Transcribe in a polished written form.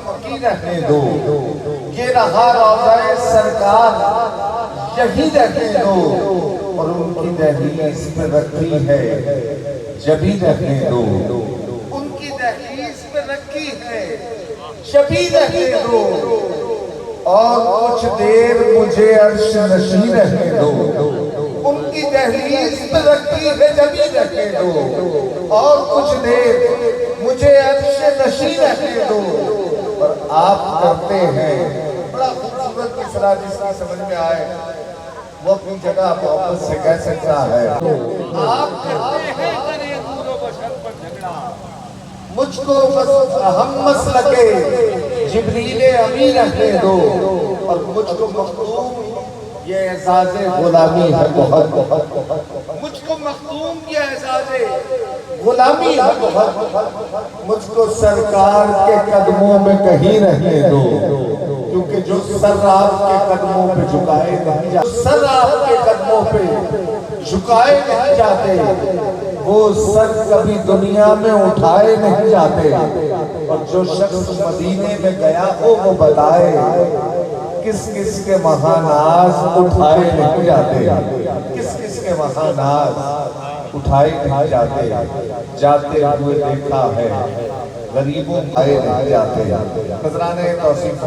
مکی رہنے دو، یہ رہا روضہ سرکار یہی رہنے دو، اور ان کی دہلیز پہ رکھی ہے جبھی رہنے دو، ان کی دہلیز پہ رکھی ہے جبھی رہنے دو، اور کچھ دیر مجھے عرش نشین رہنے دو، ان کی دہلیز پہ رکھی ہے جبھی رہنے دو، اور کچھ دیر مجھے عرش نشین رہنے دو، اور آپ کرتے ہیں بڑا خوبصورت مصرع جس کی سمجھ میں آئے وہ اپنی جگہ محبت سے کہہ سکتا ہے، آپ کرتے ہیں کرے نور و بشر پر جھگڑا، مجھ کو بس ہم مسلکے جبریل امین رہنے دو، اور مجھ کو مختوم یہ اعزاز غلامی ہے بہت، مجھ کو مختوم یہ اعزاز غلامی ہے بہت، مجھ کو سرکار کے قدموں میں کہیں رہنے دو، کیونکہ جو سر آپ کے قدموں پہ جھکائے نہیں جاتے، سر آپ کے قدموں پہ جھکائے نہیں جاتے، وہ سر کبھی دنیا میں اٹھائے نہیں جاتے، اور جو شخص مدینے میں گیا ہو وہ بتائے کس کس کے وہاں ناز اٹھائے نہیں جاتے، کس کس کے وہاں ناز اٹھائے نہیں جاتے، جاتے ہوئے دیکھا ہے غریبوں آئے نہیں جاتے۔ نذرانے توصیف